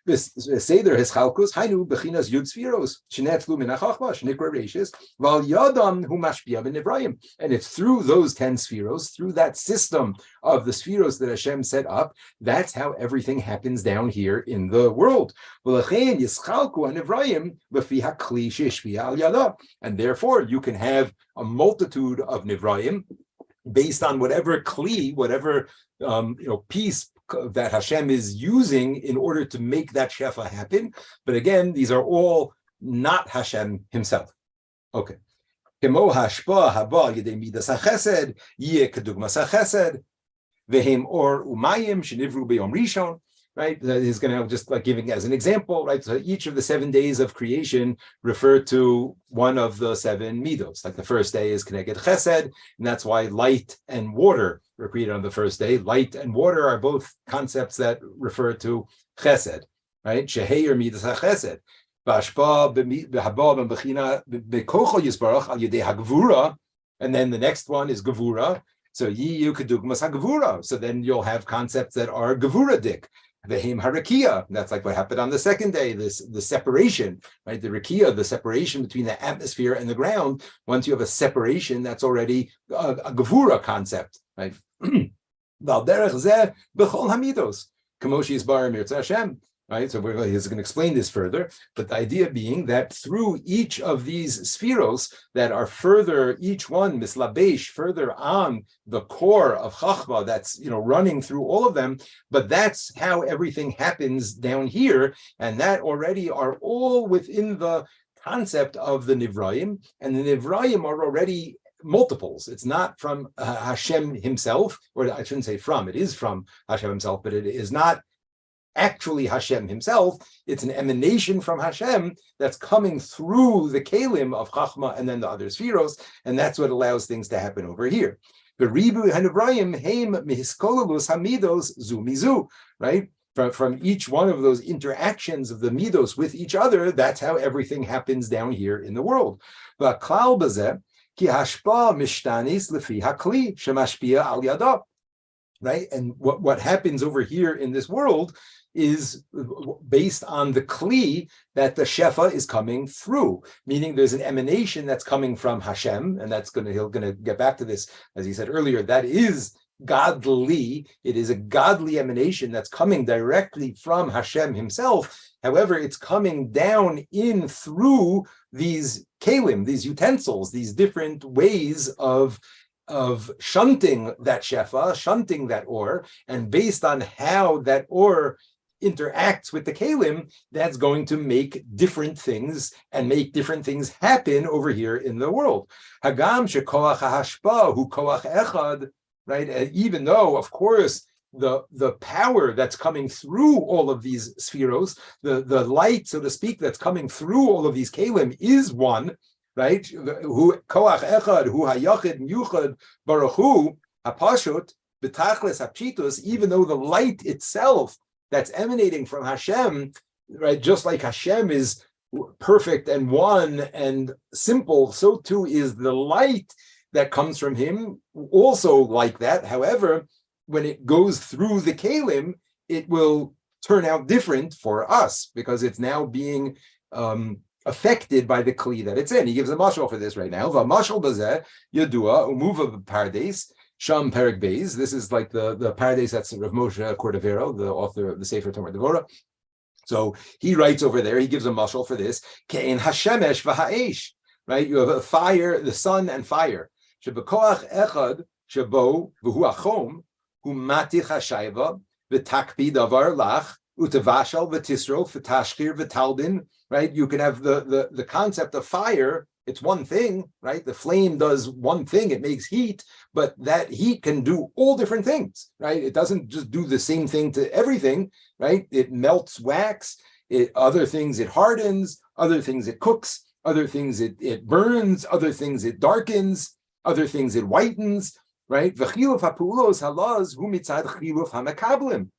This seder hischalkus hainu bechinas yud spheros shenetzlu min hachachma shenikra reishis val yadam hu mashpia b'nivrayim, and it's through those 10 spheros, through that system of the spheros that Hashem set up, that's how everything happens down here in the world. V'lachein yischalku hanivrayim b'fi hakli sheshpia al yada, and therefore you can have a multitude of nivrayim based on whatever kli, whatever piece that Hashem is using in order to make that shefa happen. But again, these are all not Hashem himself. Okay. Kemo hashpa haba yedei midas hachesed yeh kedugmas hachesed vehem or umayim shenivru beyom rishon. Right, that is going to just like giving as an example, right? So each of the 7 days of creation refer to one of the 7 midos. Like the first day is Keneged Chesed, and that's why light and water were created on the first day. Light and water are both concepts that refer to Chesed, right? Sheheir midas HaChesed. Bashpa b'haba b'china b'kocho yisbarach al yedei hagvura, and then the next one is Gevura. So yiyu kedugmas hagvura. So then you'll have concepts that are Gevuradik. Vehim harakia, that's like what happened on the second day, the separation, right? The rakia, the separation between the atmosphere and the ground. Once you have a separation, that's already a gevura concept, right? Val derech zeh b'chol hamidos, kamoshi yisbar mirtzeh Hashem. Right, so he's going to explain this further, but the idea being that through each of these spheros that are further, each one mislabesh, further on the core of chachma, that's running through all of them, but that's how everything happens down here, and that already are all within the concept of the Nivrayim, and the Nivrayim are already multiples. It's not from Hashem himself, or I shouldn't say from, it is from Hashem himself, but it is not actually Hashem himself. It's an emanation from Hashem that's coming through the kalim of Chachma and then the other spheros, and that's what allows things to happen over here. The ribu hanivrayim heim mihiskololus hamidos zu mizu, right? From each one of those interactions of the midos with each other, that's how everything happens down here in the world. V'klal bazeh ki hashpa mishtanis lefi hakli shemashpia al yada. Right, and what happens over here in this world is based on the kli that the shefa is coming through, meaning there's an emanation that's coming from Hashem, and he'll gonna get back to this, as he said earlier, that is godly. It is a godly emanation that's coming directly from Hashem himself. However, it's coming down in through these kalim, these utensils, these different ways of shunting that shefa, shunting that or, and based on how that or interacts with the kalim, that's going to make different things and make different things happen over here in the world. Hagam shekoach hashpa hu koach echad, right? Even though, of course, the power that's coming through all of these spheros, the light, so to speak, that's coming through all of these kalim is one. Right? Who koach echad, who hayachid yuchad baruch hu hapashut, B'tachlis hapshitus, even though the light itself that's emanating from Hashem, right, just like Hashem is perfect and one and simple, so too is the light that comes from him, also like that. However, when it goes through the kelim, it will turn out different for us because it's now being affected by the kli that it's in. He gives a mashal for this right now. V'mashal bazeh yadua umuva b'pardes sham perik beis. This is like the pardes that's Rav Moshe Cordovero, the author of the Sefer Tomer Devorah. So he writes over there. He gives a mashal for this. Ke'en hashemesh v'ha'esh. Right, you have a fire, the sun and fire. Shebekoach echad shebo v'hu achom hu matich hashayva v'takpi davar lach utavashal v'tisro v'tashkir v'talbin. Right, you can have the concept of fire. It's one thing, right? The flame does one thing; it makes heat, but that heat can do all different things, right? It doesn't just do the same thing to everything, right? It melts wax. Other things it hardens. Other things it cooks. Other things it burns. Other things it darkens. Other things it whitens, right? V'chiluf ha'pulos halaz hu mitzad chiluf hamakablim.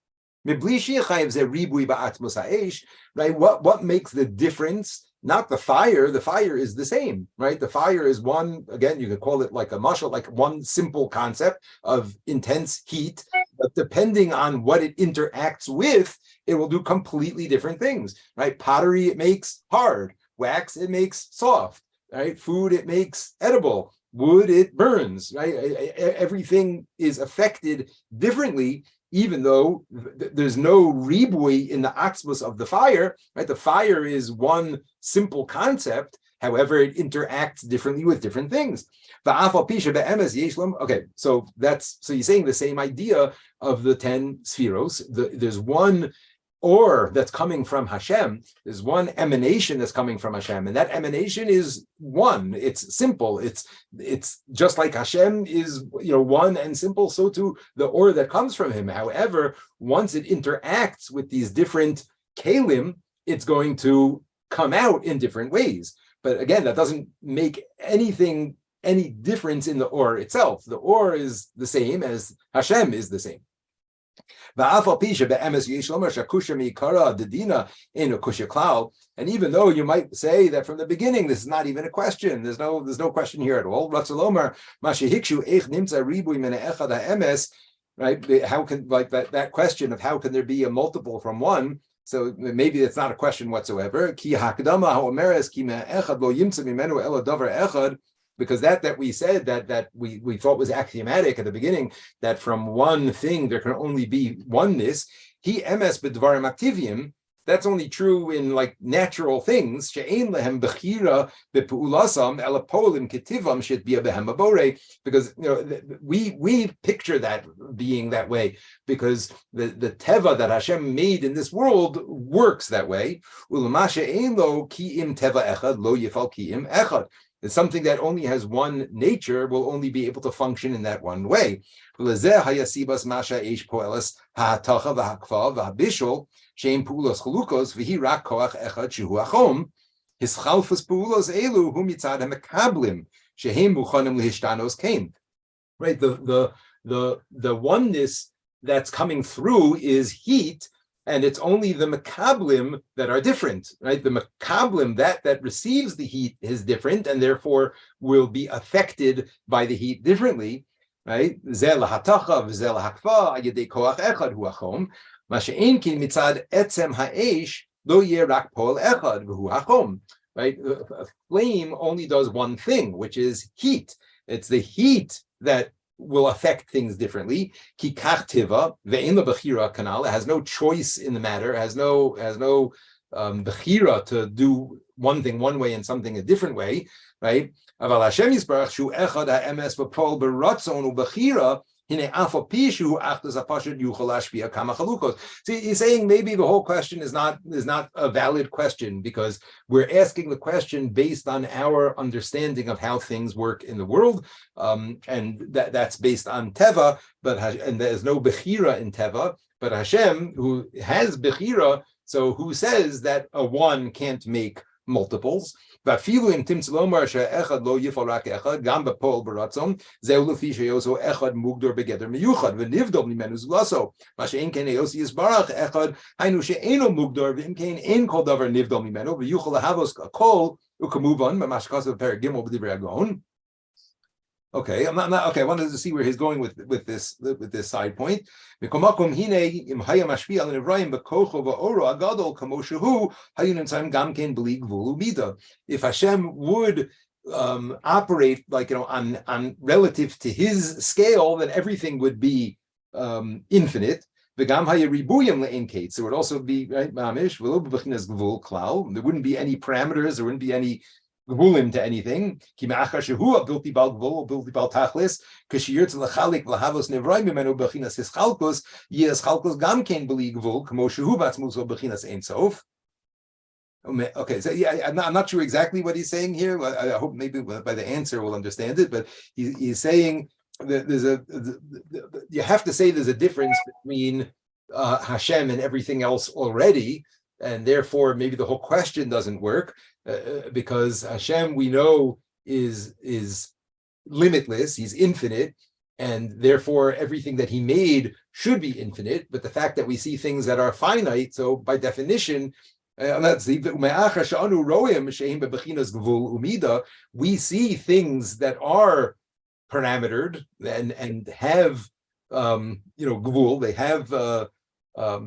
Right? What makes the difference? Not the fire. The fire is the same, right? The fire is one, again, you could call it like a mashal, like one simple concept of intense heat, but depending on what it interacts with, it will do completely different things, right? Pottery, it makes hard. Wax, it makes soft, right? Food, it makes edible. Wood, it burns, right? Everything is affected differently, even though there's no ribui in the atzmus of the fire, right? The fire is one simple concept. However, it interacts differently with different things. Okay, so you're saying the same idea of the 10 spheros. There's one or that's coming from Hashem. There's one emanation that's coming from Hashem, and that emanation is one. It's simple. It's just like Hashem is, one and simple. So too the or that comes from him. However, once it interacts with these different kelim, it's going to come out in different ways. But again, that doesn't make any difference in the or itself. The or is the same as Hashem is the same. And even though you might say that from the beginning this is not even a question, there's no question here at all. Right? How can, like that question of how can there be a multiple from one? So maybe it's not a question whatsoever. Because that we said that we thought was axiomatic at the beginning, that from one thing there can only be oneness. He emes b'dvarim aktivim. That's only true in like natural things. She'ein lehem bechira bepu'ulasam elapolim ketivam should be a behem abore. Because we picture that being that way because the teva that Hashem made in this world works that way. Ulama she'ein lo ki'im teva echad lo yifal ki'im echad. It's something that only has one nature, will only be able to function in that one way. That's the oneness that's coming through is heat. And it's only the makablim that are different, right? The makablim that receives the heat is different and therefore will be affected by the heat differently, right? Right? A flame only does one thing, which is heat. It's the heat that will affect things differently. Ki kach tiva ve'en la bechira kanal. It has no choice in the matter. It has no bechira to do one thing one way and something a different way, right? Aval Hashem yisbarach shu echad ha'emes v'pol beratzon u'bechira hine afa pishu achtas ha'pashut yuchol hashpia kama chalukos. See, he's saying maybe the whole question is not a valid question because we're asking the question based on our understanding of how things work in the world, and that's based on teva, and there's no bechira in teva. But Hashem, who has bechira, so who says that a one can't make multiples. ואפילו אם תמצא לומר שהאחד לא יפעל רק אחד, גם בפועל ברצון, זהו לפי שיוסו אחד מוגדר בגדר מיוחד, ונבדל ממנו זולסו. מה שאין כן יוסי יסברך אחד, היינו שאינו מוגדר, ואם כן אין כל דבר נבדל ממנו, ויוכל להבוס הכל, וכמובן, מה שכתוב בפרק ג' בדברי הגאון. Okay, I wanted to see where he's going with this side point. If Hashem would operate like on relative to his scale, then everything would be infinite. So it would also be right, mamish. There wouldn't be any parameters. There wouldn't be any gvulim to anything. Okay, so yeah, I'm not sure exactly what he's saying here. I hope maybe by the answer we'll understand it, but he's saying that you have to say there's a difference between Hashem and everything else already, and therefore maybe the whole question doesn't work. Because Hashem, we know, is limitless, he's infinite, and therefore everything that he made should be infinite. But the fact that we see things that are finite, so by definition, we see things that are parametered and have gvul, they have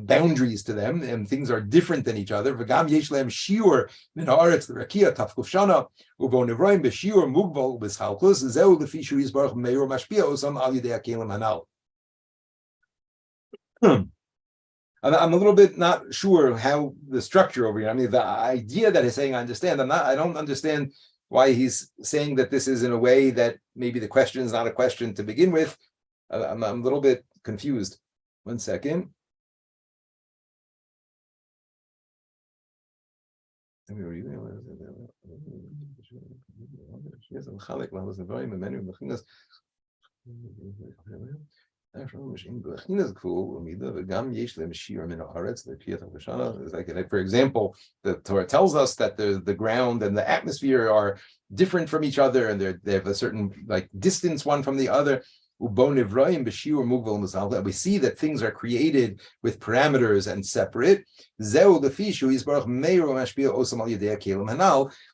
boundaries to them, and things are different than each other. V'gam yesh lehem shiur min haaretz l'rakia tafkuf shana uvo nevraim b'shiur mugval b'schalkus zeu lefi shu yisbarach meir mashpia osam al yidei hakelim hanal. I'm a little bit not sure how the structure over here. I mean, the idea that he's saying I understand. I don't understand why he's saying that this is in a way that maybe the question is not a question to begin with. I'm a little bit confused. One second. Like, for example, the Torah tells us that the ground and the atmosphere are different from each other, and they have a certain like distance one from the other. We see that things are created with parameters and separate.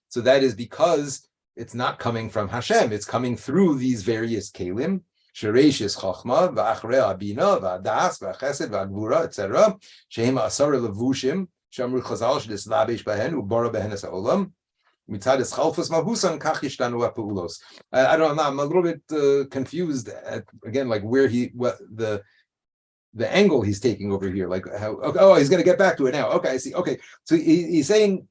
So that is because it's not coming from Hashem, it's coming through these various kelim. Shereishis Chachma, V'achrea Bina, V'adas, V'achesed, V'agvura, etc. Shehem Asara Levushim, Shamru Chazal Shedis Labish Behen, Ubara Behen Es Ha'olam. Mitzad Es Chalfus Mahusan, Kach Yishtanu HaPeulos. I don't know. I'm a little bit confused at again, like where what the angle he's taking over here. Like how? Oh, he's going to get back to it now. Okay, I see. Okay, so he's saying.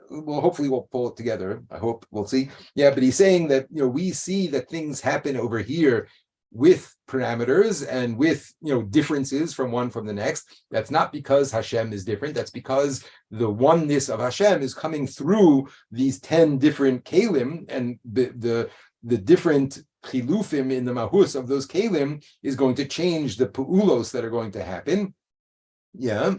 Well, hopefully we'll pull it together. I hope we'll see. Yeah, but he's saying that we see that things happen over here with parameters and with differences from one from the next. That's not because Hashem is different. That's because the oneness of Hashem is coming through these 10 different kelim, and the different chilufim in the mahus of those kelim is going to change the pu'ulos that are going to happen. Yeah.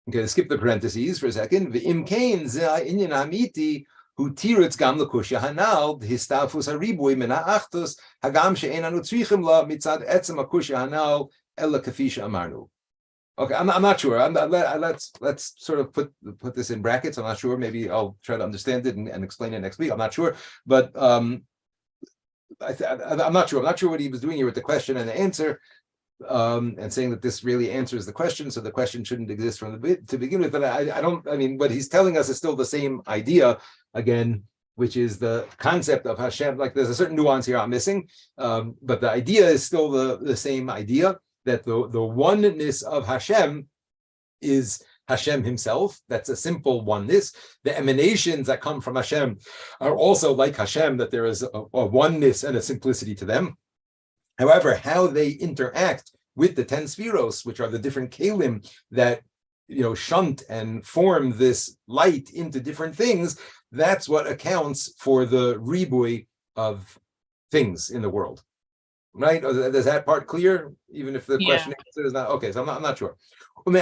Okay, skip the parentheses for a second. V'im kain ze inyan amiti hu tiritz gam l'kushya hanal histafus haribui min ha'achtus hagam she'en anu tzrichim la mitzad etzem ha'kushya hanal ella kafisha amarnu. Okay, I'm not sure. Let's sort of put this in brackets. I'm not sure. Maybe I'll try to understand it and explain it next week. I'm not sure, but I'm not sure. I'm not sure what he was doing here with the question and the answer. And saying that this really answers the question, so the question shouldn't exist from to begin with. But I mean, what he's telling us is still the same idea again, which is the concept of Hashem. Like there's a certain nuance here I'm missing, but the idea is still the same idea, that the oneness of Hashem is Hashem himself. That's a simple oneness. The emanations that come from Hashem are also like Hashem, that there is a oneness and a simplicity to them. However, how they interact with the 10 spheros, which are the different kelim that shunt and form this light into different things, that's what accounts for the ribui of things in the world. right? Is that part clear? Even if the question is not okay, so I'm not sure. And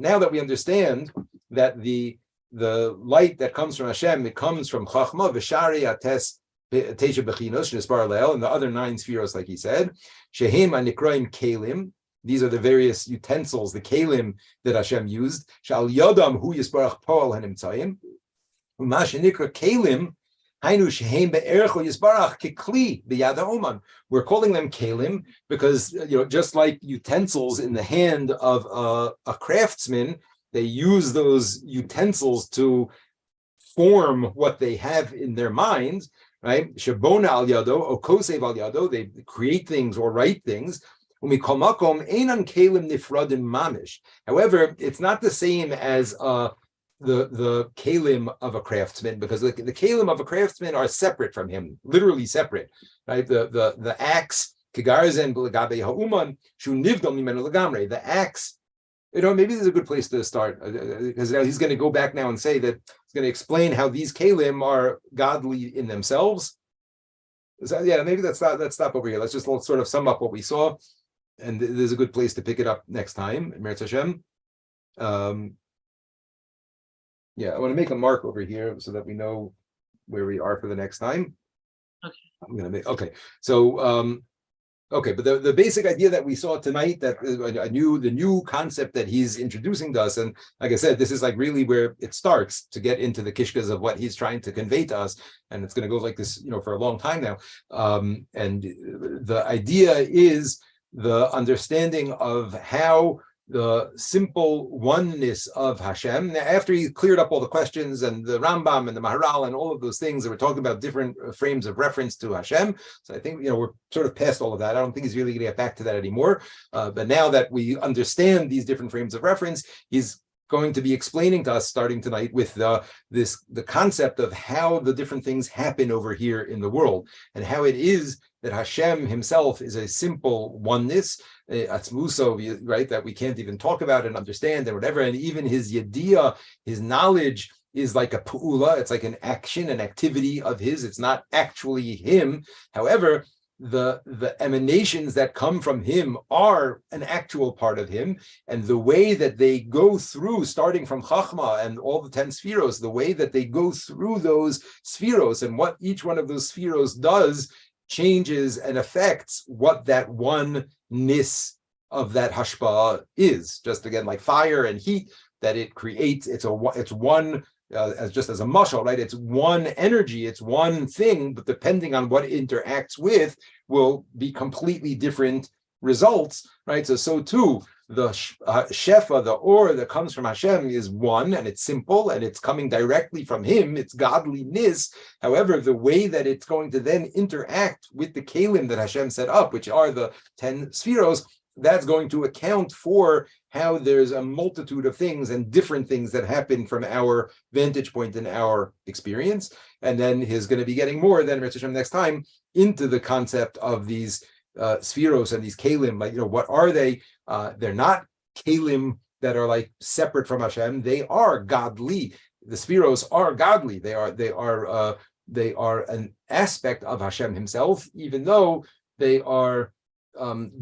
now that we understand that the light that comes from Hashem, it comes from Chachma, V'shari Ates Teisha Bechinos, Shnisbar Leil, and the other 9 spheros, like he said, Shehem Anikroim Kelim. These are the various utensils, the kelim that Hashem used. Shal Yodam Hu Yisbarach Poal Hanimtzayim. Umash Nikra Kelim. Hainu Shehem Be'ercho Yisbarach Kekli B'Yad Ha'oman. We're calling them kelim because, just like utensils in the hand of a craftsman, they use those utensils to form what they have in their minds, right? Shabona al yado, or kosev al yado, they create things or write things. However, it's not the same as the kelim of a craftsman, because the kelim of a craftsman are separate from him, literally separate, right? The axe, the axe, maybe this is a good place to start, because now he's going to go back now and say that he's going to explain how these kelim are godly in themselves. So maybe let's stop over here. Let's sort of sum up what we saw, and there's a good place to pick it up next time. Meretz Hashem. I want to make a mark over here so that we know where we are for the next time. Okay. I'm going to make so. Okay, but the basic idea that we saw tonight, that the new concept that he's introducing to us, and like I said, this is like really where it starts to get into the kishkas of what he's trying to convey to us, and it's going to go like this, for a long time now. And the idea is the understanding of how the simple oneness of Hashem. Now, after he cleared up all the questions and the Rambam and the Maharal and all of those things that were talking about different frames of reference to Hashem. So I think, we're sort of past all of that. I don't think he's really going to get back to that anymore. But now that we understand these different frames of reference, he's going to be explaining to us starting tonight with the concept of how the different things happen over here in the world, and how it is that Hashem himself is a simple oneness, atzmuso, right, that we can't even talk about and understand and whatever, and even his yediyah, his knowledge, is like a pu'ula, it's like an action, an activity of his, it's not actually him. However, the emanations that come from him are an actual part of him, and the way that they go through, starting from Chachma and all the 10 spheros, the way that they go through those spheros and what each one of those spheros does changes and affects what that oneness of that hashpah is. Just again, like fire and heat that it creates, it's one. Just as a mashal, right? It's one energy, it's one thing, but depending on what it interacts with, will be completely different results, right? So too, the shefa, the or that comes from Hashem, is one, and it's simple, and it's coming directly from him. It's godliness. However, the way that it's going to then interact with the kelim that Hashem set up, which are the 10 spheros, that's going to account for how there's a multitude of things and different things that happen from our vantage point and our experience. And then he's going to be getting more then next time into the concept of these spheros and these kelim. Like, what are they? They're not kelim that are like separate from Hashem. They are godly. The spheros are godly. They are an aspect of Hashem himself, even though they are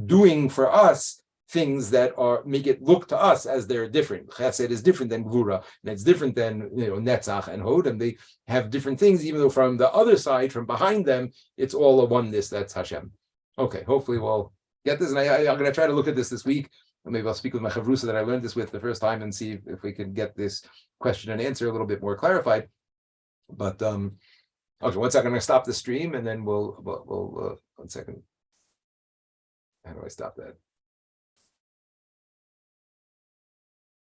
doing for us things that make it look to us as they're different. Chesed is different than Gvura, and it's different than Netzach and Hod, and they have different things, even though from the other side, from behind them, it's all a oneness. That's Hashem. Okay, hopefully we'll get this, and I'm going to try to look at this week. Maybe I'll speak with my chavrusa that I learned this with the first time and see if we can get this question and answer a little bit more clarified. But okay, one second, I'm going to stop the stream, and then we'll 1 second. How do I stop that?